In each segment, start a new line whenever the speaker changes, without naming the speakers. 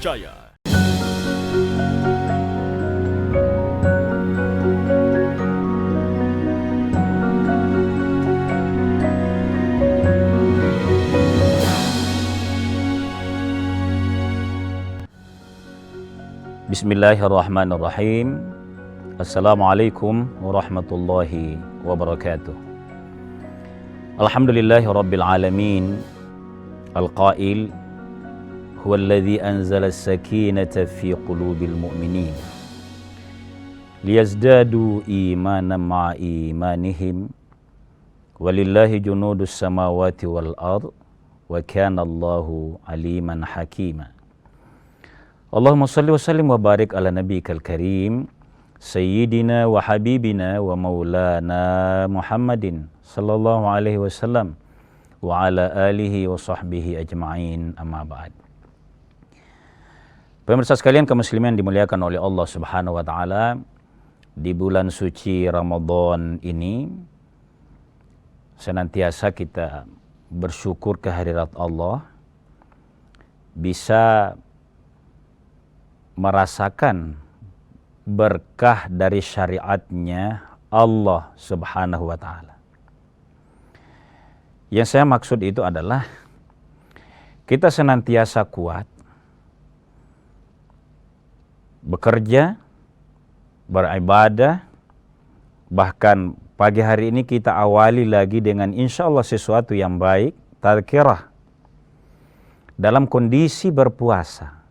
Jaya.
Bismillahirrahmanirrahim. Assalamualaikum warahmatullahi wabarakatuh. Alhamdulillahi rabbil alamin. Al-qail huwa alladhi anzala as-sakinata fi qulubil mu'minin liyazdadu imanan ma'a imanihim walillahi junudus samawati wal ard wa kana Allahu aliman hakima. Allahumma salli wa sallim wa barik ala nabiyyikal karim sayyidina wa habibina wa maulana Muhammadin sallallahu alaihi wasallam wa ala alihi wa sahbihi ajma'in, amma ba'd. Pemirsa sekalian kaum muslimin dimuliakan oleh Allah Subhanahu wa taala, di bulan suci Ramadan ini senantiasa kita bersyukur kehadirat Allah, bisa merasakan berkah dari syariatnya Allah Subhanahu wa ta'ala. Yang saya maksud itu adalah kita senantiasa kuat bekerja, beribadah, bahkan pagi hari ini kita awali lagi dengan insya Allah sesuatu yang baik, tazkirah, dalam kondisi berpuasa.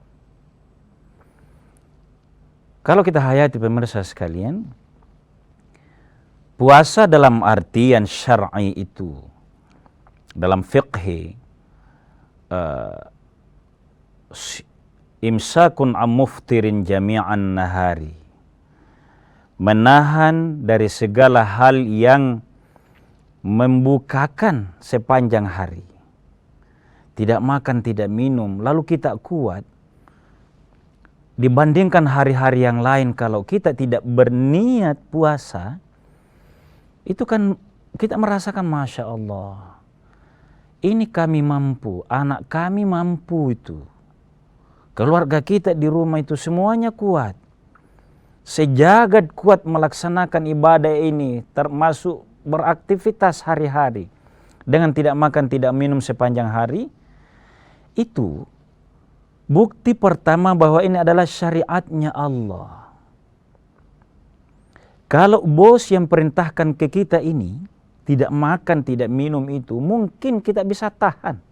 Kalau kita hayati pemirsa sekalian, puasa dalam artian syar'i itu, dalam fiqh, imsakun muftirin jami'an nahari, menahan dari segala hal yang membukakan sepanjang hari. Tidak makan, tidak minum, lalu kita kuat. Dibandingkan hari-hari yang lain, kalau kita tidak berniat puasa, itu kan kita merasakan Masya Allah, ini kami mampu, anak kami mampu itu, keluarga kita di rumah itu semuanya kuat, sejagat kuat melaksanakan ibadah ini, termasuk beraktivitas hari-hari dengan tidak makan, tidak minum sepanjang hari. Itu bukti pertama bahwa ini adalah syariatnya Allah. Kalau bos yang perintahkan ke kita ini tidak makan, tidak minum itu, mungkin kita bisa tahan.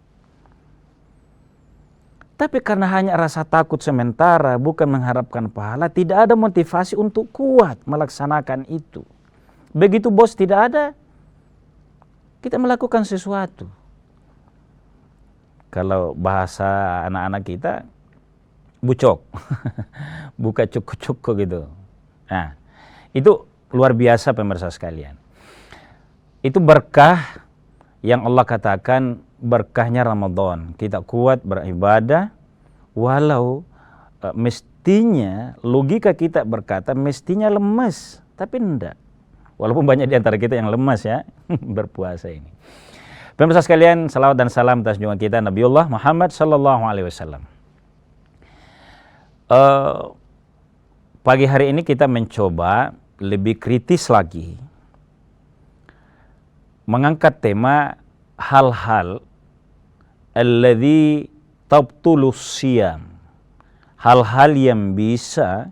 Tapi karena hanya rasa takut sementara, bukan mengharapkan pahala, tidak ada motivasi untuk kuat melaksanakan itu. Begitu bos tidak ada, kita melakukan sesuatu. Kalau bahasa anak-anak kita, bucok, buka cukup-cukup gitu. Nah, itu luar biasa pemirsa sekalian. Itu berkah yang Allah katakan berkahnya Ramadan. Kita kuat beribadah, walau mestinya logika kita berkata mestinya lemas, tapi enggak. Walaupun banyak di antara kita yang lemas ya berpuasa ini. Pemirsa sekalian, salawat dan salam atas junjungan kita Nabiullah Muhammad sallallahu alaihi wasallam. Pagi hari ini kita mencoba lebih kritis lagi mengangkat tema hal-hal alladzi tabtulus siyam, hal-hal yang bisa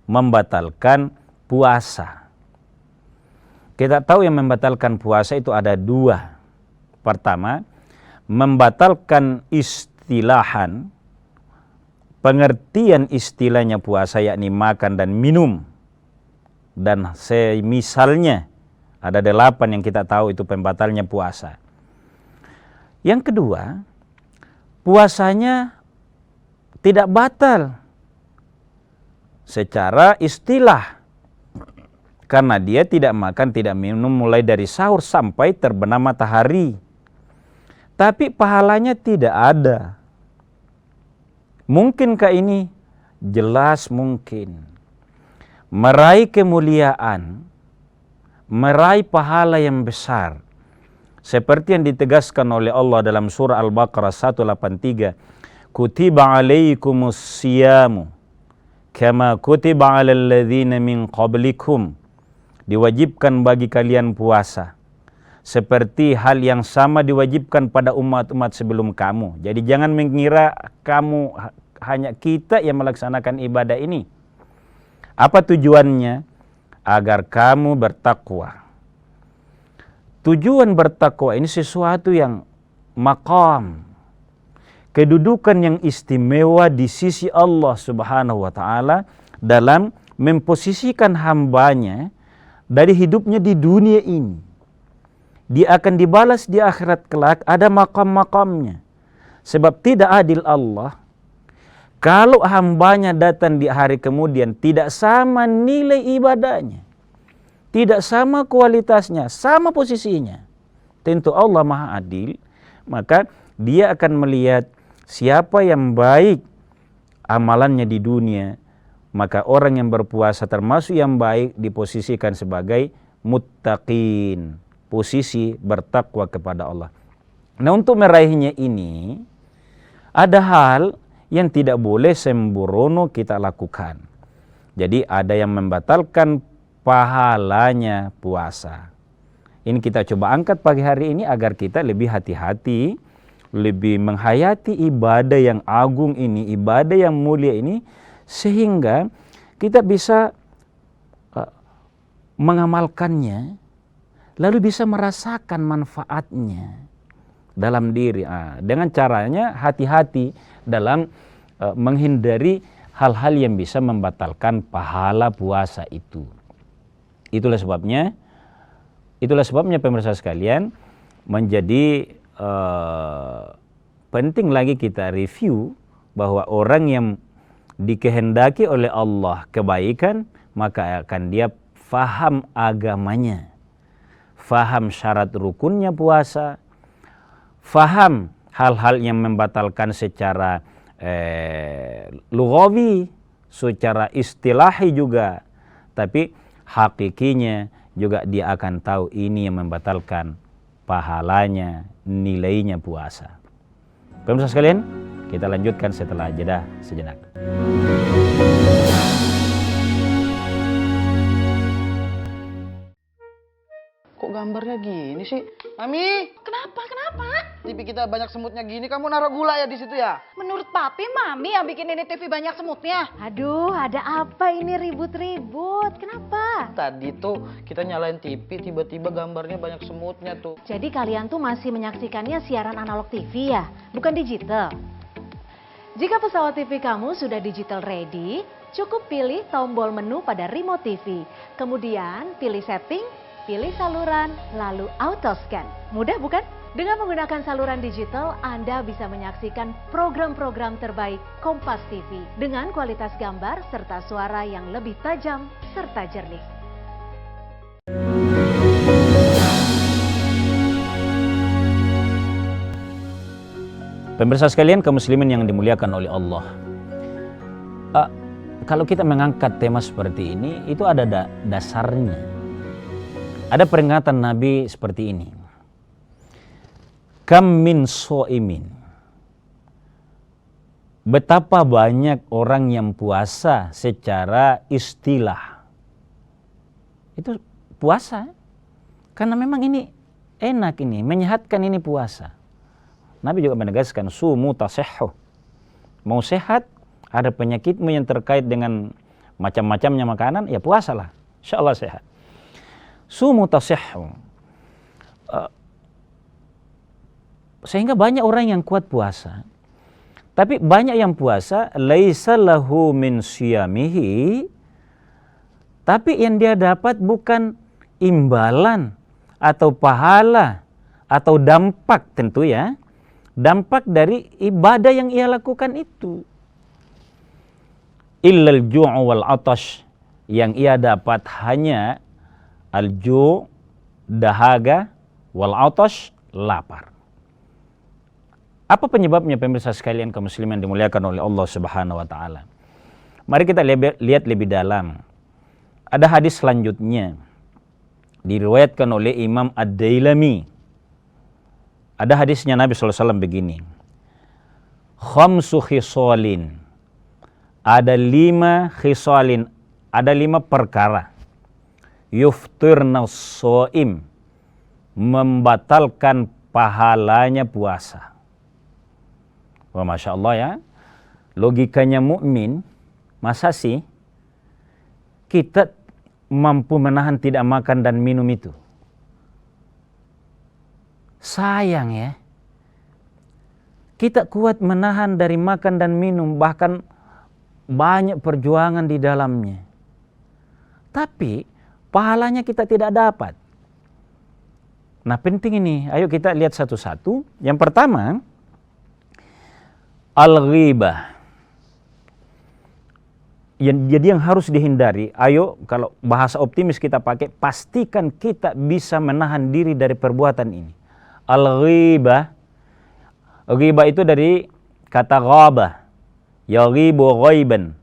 membatalkan puasa. Kita tahu yang membatalkan puasa itu ada dua. Pertama, membatalkan istilahan, pengertian istilahnya puasa yakni makan dan minum, dan semisalnya ada 8 yang kita tahu itu pembatalnya puasa. Yang kedua, puasanya tidak batal secara istilah, karena dia tidak makan, tidak minum mulai dari sahur sampai terbenam matahari. Tapi pahalanya tidak ada. Mungkinkah ini? Jelas mungkin. Meraih kemuliaan, meraih pahala yang besar, seperti yang ditegaskan oleh Allah dalam surah Al-Baqarah 183, kutiba alaikumus siyamu kama kutiba alal ladzina min qablikum, diwajibkan bagi kalian puasa seperti hal yang sama diwajibkan pada umat-umat sebelum kamu. Jadi jangan mengira kamu hanya kita yang melaksanakan ibadah ini. Apa tujuannya? Agar kamu bertakwa. Tujuan bertakwa ini sesuatu yang maqam, kedudukan yang istimewa di sisi Allah Subhanahu wa taala dalam memposisikan hambanya dari hidupnya di dunia ini. Dia akan dibalas di akhirat kelak, ada maqam-maqamnya. Sebab tidak adil Allah kalau hambanya datang di hari kemudian tidak sama nilai ibadahnya, tidak sama kualitasnya, sama posisinya. Tentu Allah Maha Adil, maka dia akan melihat siapa yang baik amalannya di dunia, maka orang yang berpuasa termasuk yang baik diposisikan sebagai muttaqin, posisi bertakwa kepada Allah. Nah, untuk meraihnya ini ada hal yang tidak boleh sembrono kita lakukan. Jadi ada yang membatalkan pahalanya puasa. Ini kita coba angkat pagi hari ini agar kita lebih hati-hati, lebih menghayati ibadah yang agung ini, ibadah yang mulia ini, sehingga kita bisa mengamalkannya, lalu bisa merasakan manfaatnya dalam diri. Dengan caranya hati-hati dalam menghindari hal-hal yang bisa membatalkan pahala puasa itu. Itulah sebabnya pemirsa sekalian, menjadi penting lagi kita review bahwa orang yang dikehendaki oleh Allah kebaikan, maka akan dia faham agamanya, faham syarat rukunnya puasa, faham hal-hal yang membatalkan secara lughawi, secara istilahi juga, tapi hakikinya juga dia akan tahu ini yang membatalkan pahalanya, nilainya puasa. Pemirsa sekalian, kita lanjutkan setelah jeda sejenak.
Kok gambarnya gini sih? Mami!
Kenapa?
TV kita banyak semutnya gini, kamu naruh gula ya di situ ya?
Menurut Papi, Mami yang bikin ini TV banyak semutnya. Aduh, ada apa ini ribut-ribut? Kenapa?
Tadi tuh kita nyalain TV, tiba-tiba gambarnya banyak semutnya tuh.
Jadi kalian tuh masih menyaksikannya siaran analog TV ya? Bukan digital? Jika pesawat TV kamu sudah digital ready, cukup pilih tombol menu pada remote TV. Kemudian pilih setting, pilih saluran, lalu auto scan. Mudah bukan? Dengan menggunakan saluran digital, Anda bisa menyaksikan program-program terbaik Kompas TV dengan kualitas gambar serta suara yang lebih tajam serta jernih.
Pemirsa sekalian, kaum muslimin yang dimuliakan oleh Allah. Kalau kita mengangkat tema seperti ini, itu ada dasarnya. Ada peringatan Nabi seperti ini. Kam min so'imin. Betapa banyak orang yang puasa secara istilah. Itu puasa. Karena memang ini enak ini, menyehatkan ini puasa. Nabi juga menegaskan, sumu tasihhu. Mau sehat, ada penyakitmu yang terkait dengan macam-macamnya makanan, ya puasalah. Insya Allah sehat. Sumu tasihhu. Sehingga banyak orang yang kuat puasa. Tapi banyak yang puasa, laisa lahu min siyamihi, tapi yang dia dapat bukan imbalan atau pahala atau dampak tentu ya. Dampak dari ibadah yang ia lakukan itu. Illal ju'u wal atash, yang ia dapat hanya al-ju', dahaga, wal atash, lapar. Apa penyebabnya pemirsa sekalian kaum muslimin dimuliakan oleh Allah Subhanahu wa taala? Mari kita lihat lebih dalam. Ada hadis selanjutnya diriwayatkan oleh Imam Ad-Dailami. Ada hadisnya Nabi SAW begini. khamsu khisalin. Ada 5 khisalin, ada 5 perkara. Yuftirna shaim, membatalkan pahalanya puasa. Wah, Masya Allah ya. Logikanya mukmin, masa sih kita mampu menahan tidak makan dan minum itu? Sayang ya. Kita kuat menahan dari makan dan minum, bahkan banyak perjuangan di dalamnya. Tapi pahalanya kita tidak dapat. Nah, penting ini, ayo kita lihat satu-satu. Yang pertama, al-ghibah. Jadi yang harus dihindari, ayo kalau bahasa optimis kita pakai, pastikan kita bisa menahan diri dari perbuatan ini. Al-ghibah, ghibah itu dari kata ghabah, yaghibu ghaiban,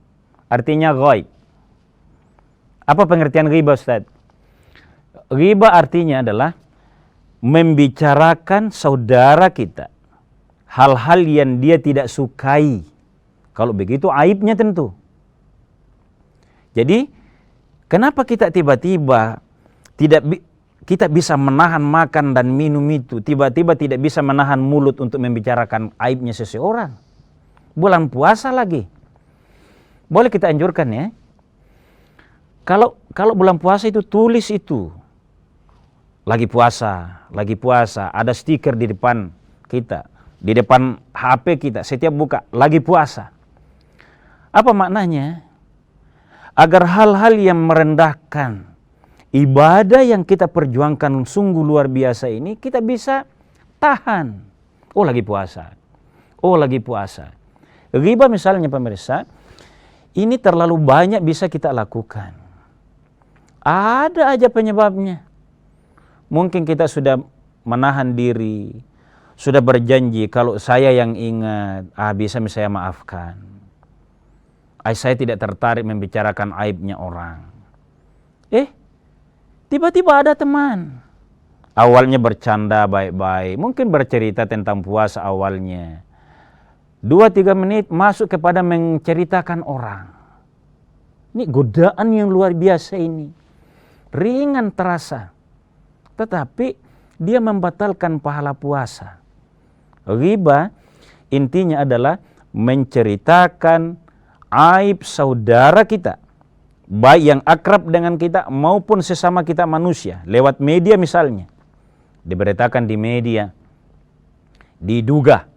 artinya ghaib. Apa pengertian ghibah, Ustaz? Ghibah artinya adalah membicarakan saudara kita hal-hal yang dia tidak sukai. Kalau begitu aibnya tentu. Jadi, kenapa kita tiba-tiba kita bisa menahan makan dan minum itu, tiba-tiba tidak bisa menahan mulut untuk membicarakan aibnya seseorang? Bulan puasa lagi. Boleh kita anjurkan ya. Kalau bulan puasa itu tulis itu. Lagi puasa, ada stiker di depan kita, di depan HP kita, setiap buka, lagi puasa. Apa maknanya? Agar hal-hal yang merendahkan ibadah yang kita perjuangkan sungguh luar biasa ini, kita bisa tahan. Oh, lagi puasa. Oh, lagi puasa. Ghibah misalnya pemirsa, ini terlalu banyak bisa kita lakukan. Ada aja penyebabnya. Mungkin kita sudah menahan diri, sudah berjanji kalau saya yang ingat, bisa saya maafkan. Saya tidak tertarik membicarakan aibnya orang. Tiba-tiba ada teman. Awalnya bercanda baik-baik, mungkin bercerita tentang puasa awalnya. 2-3 menit masuk kepada menceritakan orang. Ini godaan yang luar biasa ini. Ringan terasa. Tetapi dia membatalkan pahala puasa. Ghibah intinya adalah menceritakan aib saudara kita, baik yang akrab dengan kita maupun sesama kita manusia, lewat media misalnya. Diberitakan di media, diduga.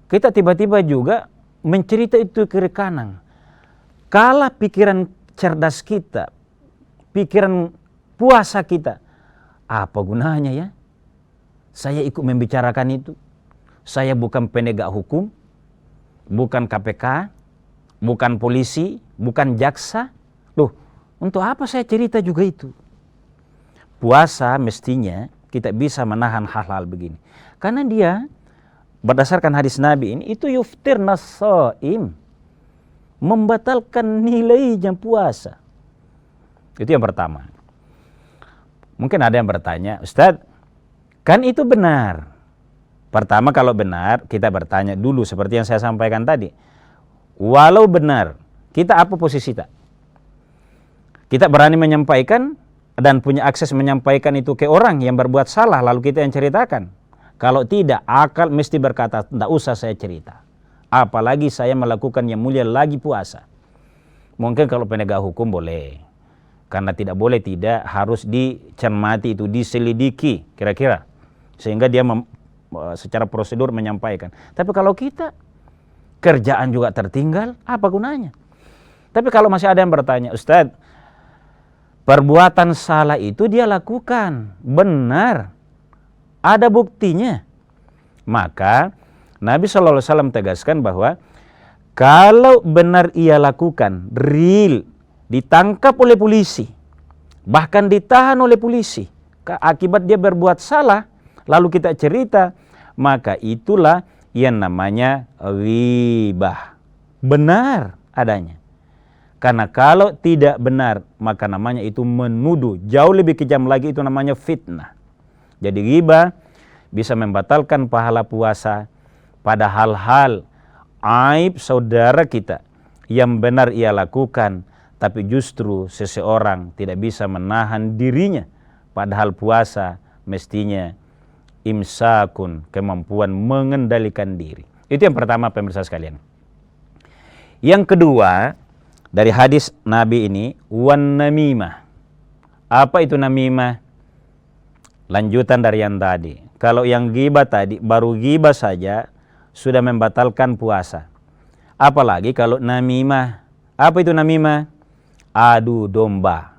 Kita tiba-tiba juga mencerita itu kiri kanan. Kalah pikiran cerdas kita, pikiran puasa kita, apa gunanya ya? Saya ikut membicarakan itu. Saya bukan penegak hukum, bukan KPK, bukan polisi, bukan jaksa. Loh, untuk apa saya cerita juga itu? Puasa mestinya kita bisa menahan hal-hal begini. Karena dia, berdasarkan hadis Nabi ini, itu yuftirna shaim, membatalkan nilainya puasa. Itu yang pertama. Mungkin ada yang bertanya, Ustadz, kan itu benar. Pertama kalau benar, kita bertanya dulu seperti yang saya sampaikan tadi. Walau benar, kita apa posisi kita? Kita berani menyampaikan dan punya akses menyampaikan itu ke orang yang berbuat salah, lalu kita yang ceritakan. Kalau tidak, akal mesti berkata, tidak usah saya cerita. Apalagi saya melakukan yang mulia lagi puasa. Mungkin kalau penegak hukum boleh. Karena tidak boleh tidak, harus dicermati itu, diselidiki kira-kira. Sehingga dia secara prosedur menyampaikan. Tapi kalau kita kerjaan juga tertinggal, apa gunanya? Tapi kalau masih ada yang bertanya, Ustadz, perbuatan salah itu dia lakukan, benar, ada buktinya. Maka Nabi SAW tegaskan bahwa kalau benar ia lakukan, real, ditangkap oleh polisi, bahkan ditahan oleh polisi, akibat dia berbuat salah, lalu kita cerita, maka itulah yang namanya ghibah. Benar adanya. Karena kalau tidak benar, maka namanya itu menuduh. Jauh lebih kejam lagi, itu namanya fitnah. Jadi ghibah bisa membatalkan pahala puasa, pada hal-hal aib saudara kita yang benar ia lakukan, tapi justru seseorang tidak bisa menahan dirinya, padahal puasa mestinya imsakun, kemampuan mengendalikan diri. Itu yang pertama pemirsa sekalian. Yang kedua, dari hadis Nabi ini, wan namimah. Apa itu namimah? Lanjutan dari yang tadi. Kalau yang ghibah tadi, baru ghibah saja sudah membatalkan puasa. Apalagi kalau namimah. Apa itu namimah? Adu domba.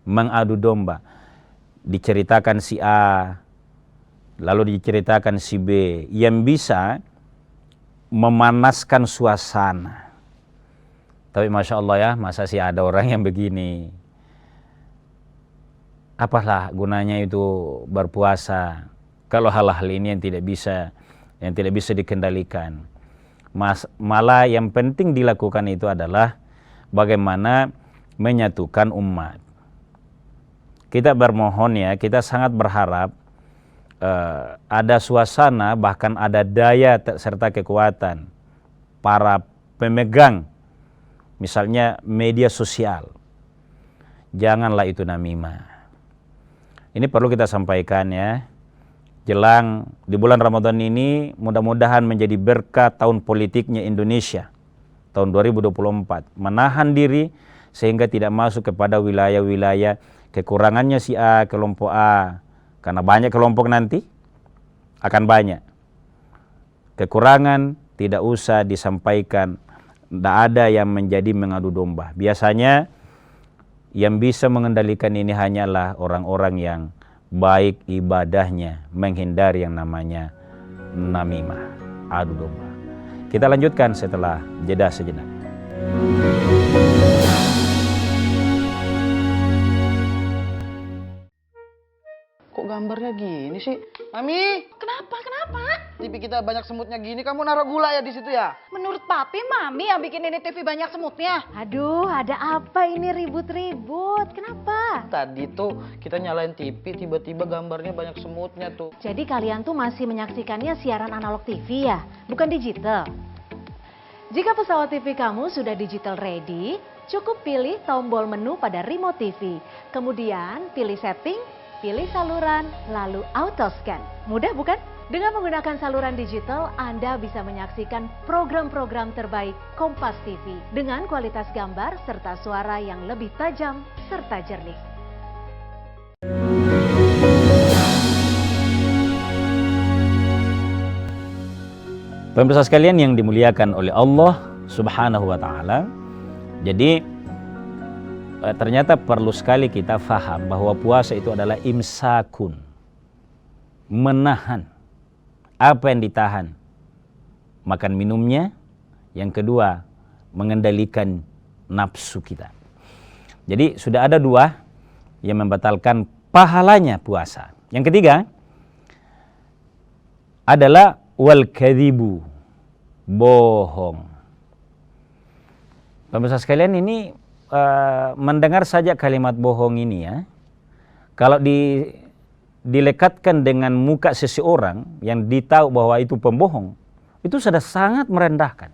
Mengadu domba. Diceritakan si A, lalu diceritakan si B, yang bisa memanaskan suasana. Tapi Masya Allah ya, masa sih ada orang yang begini. Apalah gunanya itu berpuasa kalau hal-hal ini yang tidak bisa dikendalikan. Malah yang penting dilakukan itu adalah bagaimana menyatukan umat. Kita bermohon ya, kita sangat berharap ada suasana, bahkan ada daya serta kekuatan para pemegang, misalnya media sosial. Janganlah itu namimah. Ini perlu kita sampaikan ya. Jelang di bulan Ramadan ini mudah-mudahan menjadi berkah tahun politiknya Indonesia tahun 2024. Menahan diri sehingga tidak masuk kepada wilayah-wilayah kekurangannya si A, kelompok A. Karena banyak kelompok nanti akan banyak. Kekurangan tidak usah disampaikan. Tidak ada yang menjadi mengadu domba. Biasanya yang bisa mengendalikan ini hanyalah orang-orang yang baik ibadahnya, menghindari yang namanya namimah, adu domba. Kita lanjutkan setelah jeda sejenak.
Kok gambarnya gini sih? Mami!
Kenapa?
TV kita banyak semutnya gini, kamu naruh gula ya di situ ya?
Menurut Papi, Mami yang bikin ini TV banyak semutnya.
Aduh, ada apa ini ribut-ribut? Kenapa?
Tadi tuh kita nyalain TV, tiba-tiba gambarnya banyak semutnya tuh.
Jadi kalian tuh masih menyaksikannya siaran analog TV ya, bukan digital? Jika pesawat TV kamu sudah digital ready, cukup pilih tombol menu pada remote TV. Kemudian pilih setting, pilih saluran, lalu auto scan. Mudah bukan? Dengan menggunakan saluran digital, Anda bisa menyaksikan program-program terbaik Kompas TV dengan kualitas gambar serta suara yang lebih tajam serta jernih.
Pemirsa sekalian yang dimuliakan oleh Allah Subhanahu wa taala. Jadi ternyata perlu sekali kita faham bahwa puasa itu adalah imsakun. Menahan. Apa yang ditahan? Makan minumnya. Yang kedua, mengendalikan nafsu kita. Jadi sudah ada dua yang membatalkan pahalanya puasa. Yang ketiga adalah wal kadhibu, bohong. Pemirsa sekalian, ini mendengar saja kalimat bohong ini ya. Kalau dilekatkan dengan muka seseorang yang ditahu bahwa itu pembohong, itu sudah sangat merendahkan.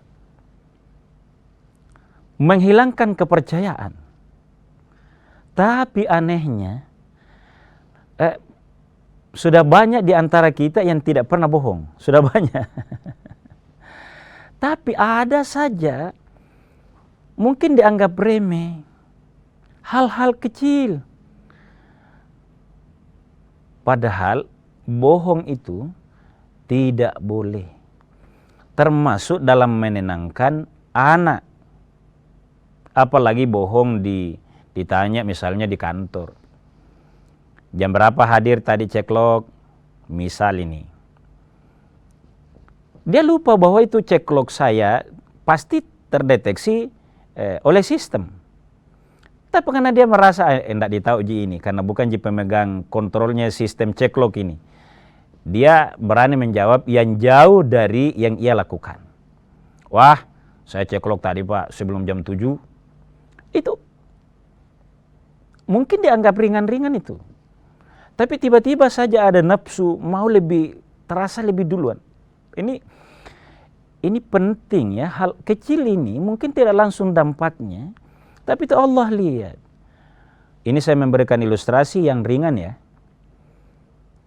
Menghilangkan kepercayaan. Tapi anehnya, sudah banyak di antara kita yang tidak pernah bohong. Sudah banyak. Tapi ada saja, mungkin dianggap remeh. Hal-hal kecil. Padahal bohong itu tidak boleh. Termasuk dalam menenangkan anak. Apalagi bohong ditanya misalnya di kantor. Jam berapa hadir tadi ceklok? Misal ini. Dia lupa bahwa itu ceklok saya pasti terdeteksi oleh sistem. Tapi karena dia merasa tidak ditahu ji ini, karena bukan ji pemegang kontrolnya sistem ceklok ini, dia berani menjawab yang jauh dari yang ia lakukan. Wah, saya ceklok tadi Pak sebelum jam 7. Itu mungkin dianggap ringan-ringan itu. Tapi tiba-tiba saja ada nafsu mau lebih terasa lebih duluan. Ini penting ya, hal kecil ini mungkin tidak langsung dampaknya, tapi itu Allah lihat. Ini saya memberikan ilustrasi yang ringan ya.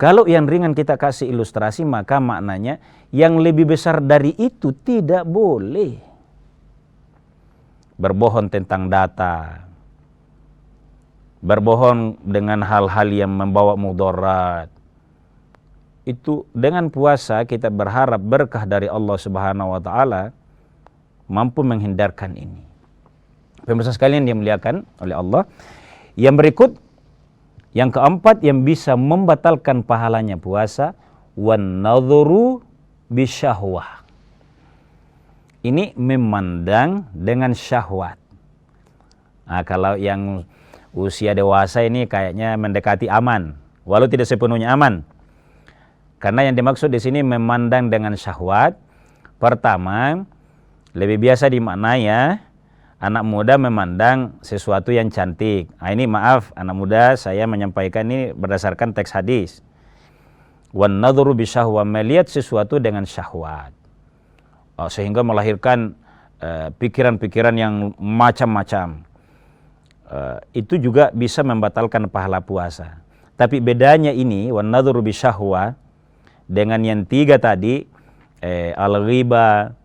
Kalau yang ringan kita kasih ilustrasi, maka maknanya yang lebih besar dari itu tidak boleh. Berbohong tentang data, berbohong dengan hal-hal yang membawa mudarat. Itu dengan puasa kita berharap berkah dari Allah Subhanahu wa taala mampu menghindarkan ini. Pemirsa sekalian yang dimuliakan oleh Allah, yang berikut yang keempat yang bisa membatalkan pahalanya puasa, wan nadhuru bisyahwah. Ini memandang dengan syahwat. Nah, kalau yang usia dewasa ini kayaknya mendekati aman, walau tidak sepenuhnya aman. Karena yang dimaksud di sini memandang dengan syahwat. Pertama, lebih biasa dimaknai ya, anak muda memandang sesuatu yang cantik. Nah, ini maaf, anak muda saya menyampaikan ini berdasarkan teks hadis. Wan nadhuru bisyahwah, melihat sesuatu dengan syahwat. Sehingga melahirkan pikiran-pikiran yang macam-macam. Itu juga bisa membatalkan pahala puasa. Tapi bedanya ini, wan nadhuru bisyahwah, dengan yang tiga tadi, al-ghiba,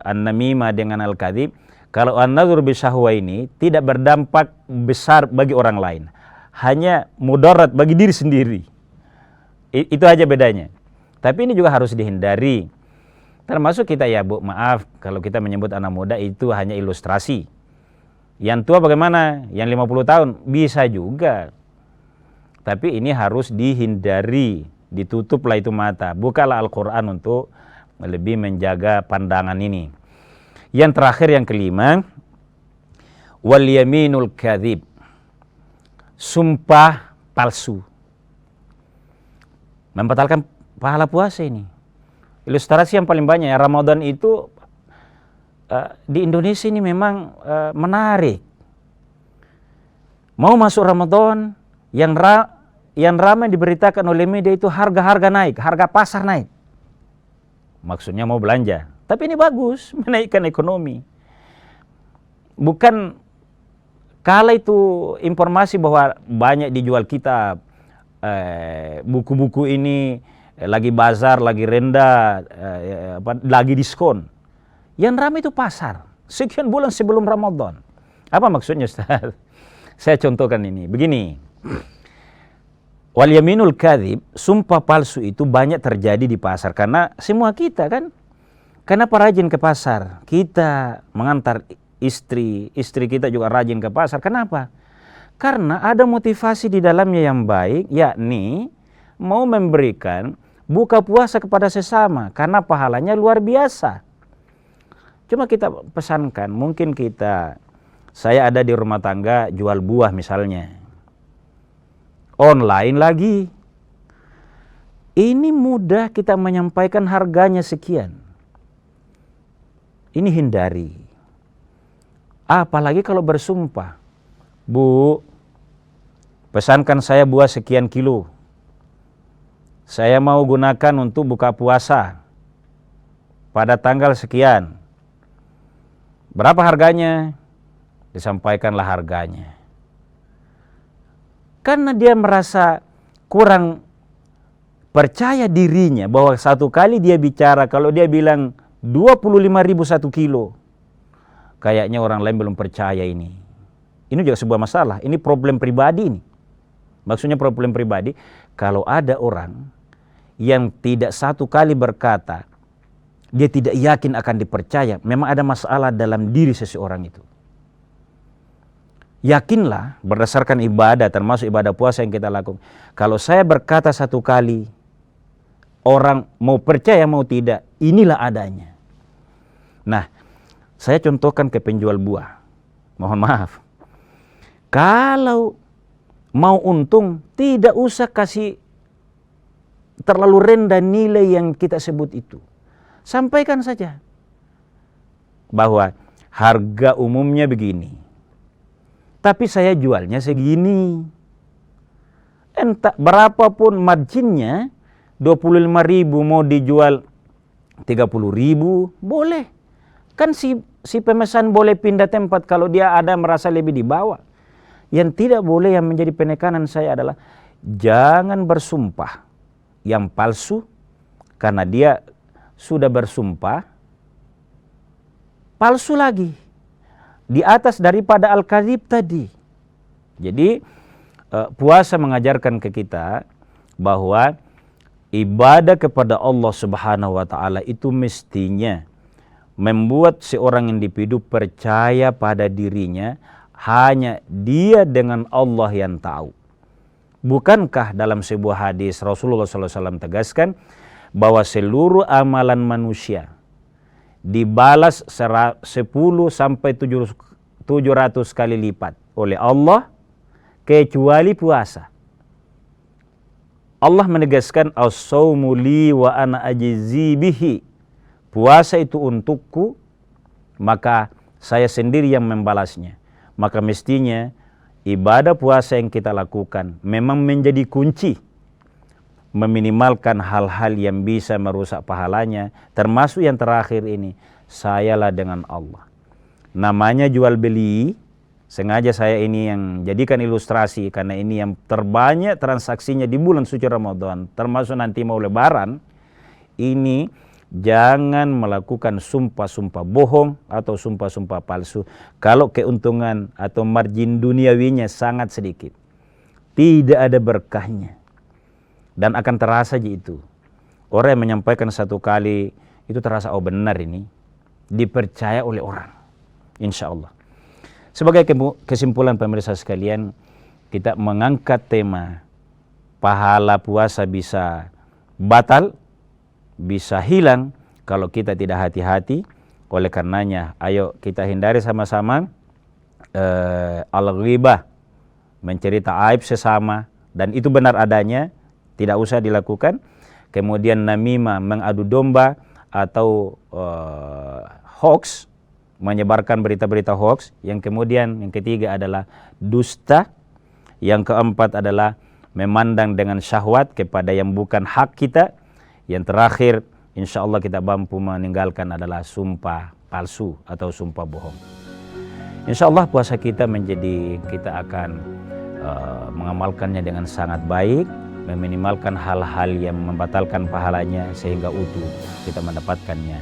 an-namimah dengan al-kadhib. Kalau an-nadhur bisyahwa ini tidak berdampak besar bagi orang lain, hanya mudarat bagi diri sendiri. Itu aja bedanya. Tapi ini juga harus dihindari. Termasuk kita ya Bu, maaf kalau kita menyebut anak muda itu hanya ilustrasi. Yang tua bagaimana? Yang 50 tahun bisa juga. Tapi ini harus dihindari. Ditutuplah itu mata, bukalah Al-Quran untuk lebih menjaga pandangan ini. Yang terakhir, yang kelima, wal yaminul kadhib, sumpah palsu, membatalkan pahala puasa ini. Ilustrasi yang paling banyak ya, Ramadan itu di Indonesia ini memang menarik. Mau masuk Ramadan, yang ramai diberitakan oleh media itu harga-harga naik, harga pasar naik. Maksudnya mau belanja. Tapi ini bagus, menaikkan ekonomi. Bukan kala itu informasi bahwa banyak dijual kitab, buku-buku ini lagi bazar, lagi rendah, lagi diskon. Yang ramai itu pasar. Sekian bulan sebelum Ramadan. Apa maksudnya Ustaz? Saya contohkan ini, begini. Wal yaminul kadhib, sumpah palsu itu banyak terjadi di pasar. Karena semua kita kan, kenapa rajin ke pasar? Kita mengantar istri kita juga rajin ke pasar. Kenapa? Karena ada motivasi di dalamnya yang baik, yakni mau memberikan buka puasa kepada sesama. Karena pahalanya luar biasa. Cuma kita pesankan, mungkin saya ada di rumah tangga jual buah misalnya. Online lagi. Ini mudah kita menyampaikan harganya sekian. Ini hindari. Apalagi kalau bersumpah. Bu, pesankan saya buah sekian kilo. Saya mau gunakan untuk buka puasa pada tanggal sekian. Berapa harganya? Disampaikanlah harganya. Karena dia merasa kurang percaya dirinya bahwa satu kali dia bicara, kalau dia bilang 25.000 1 kilo, kayaknya orang lain belum percaya ini. Ini juga sebuah masalah, ini problem pribadi ini. Maksudnya problem pribadi, kalau ada orang yang tidak satu kali berkata, dia tidak yakin akan dipercaya, memang ada masalah dalam diri seseorang itu. Yakinlah berdasarkan ibadah, termasuk ibadah puasa yang kita lakukan. Kalau saya berkata satu kali, orang mau percaya mau tidak, inilah adanya. Nah, saya contohkan ke penjual buah. Mohon maaf. Kalau mau untung, tidak usah kasih terlalu rendah nilai yang kita sebut itu. Sampaikan saja bahwa harga umumnya begini. Tapi saya jualnya segini. Entah berapapun marginnya, 25.000 mau dijual 30.000, boleh. Kan si pemesan boleh pindah tempat kalau dia ada merasa lebih di bawah. Yang tidak boleh, yang menjadi penekanan saya adalah jangan bersumpah yang palsu, karena dia sudah bersumpah palsu lagi di atas daripada al-kadzib tadi. Jadi puasa mengajarkan ke kita bahwa ibadah kepada Allah Subhanahu wa taala itu mestinya membuat seorang individu percaya pada dirinya hanya dia dengan Allah yang tahu. Bukankah dalam sebuah hadis Rasulullah SAW tegaskan bahwa seluruh amalan manusia dibalas 10 sampai 700 kali lipat oleh Allah kecuali puasa. Allah menegaskan as-saumu li wa ana ajzi bihi. Puasa itu untukku, maka saya sendiri yang membalasnya. Maka mestinya ibadah puasa yang kita lakukan memang menjadi kunci meminimalkan hal-hal yang bisa merusak pahalanya, termasuk yang terakhir ini, sayalah dengan Allah. Namanya jual beli, sengaja saya ini yang jadikan ilustrasi karena ini yang terbanyak transaksinya di bulan suci Ramadan, termasuk nanti mau lebaran. Ini jangan melakukan sumpah-sumpah bohong atau sumpah-sumpah palsu kalau keuntungan atau margin duniawinya sangat sedikit. Tidak ada berkahnya. Dan akan terasa itu. Orang yang menyampaikan satu kali itu terasa, oh benar ini. Dipercaya oleh orang. Insya Allah. Sebagai kesimpulan pemirsa sekalian, kita mengangkat tema pahala puasa bisa batal, bisa hilang kalau kita tidak hati-hati. Oleh karenanya, ayo kita hindari sama-sama al-ghibah, mencerita aib sesama, dan itu benar adanya, tidak usah dilakukan. Kemudian namimah, mengadu domba atau hoax, menyebarkan berita-berita hoax. Yang kemudian yang ketiga adalah dusta. Yang keempat adalah memandang dengan syahwat kepada yang bukan hak kita. Yang terakhir, insya Allah kita mampu meninggalkan adalah sumpah palsu atau sumpah bohong. Insya Allah puasa kita kita akan mengamalkannya dengan sangat baik, meminimalkan hal-hal yang membatalkan pahalanya sehingga utuh kita mendapatkannya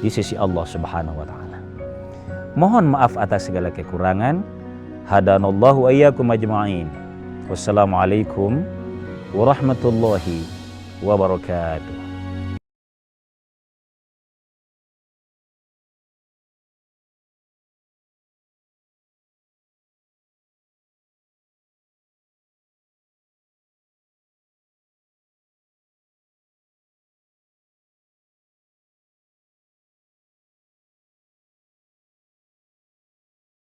di sisi Allah Subhanahu wa taala. Mohon maaf atas segala kekurangan. Hadanallahu wa iyyakum ajma'in. Wassalamualaikum warahmatullahi wabarakatuh.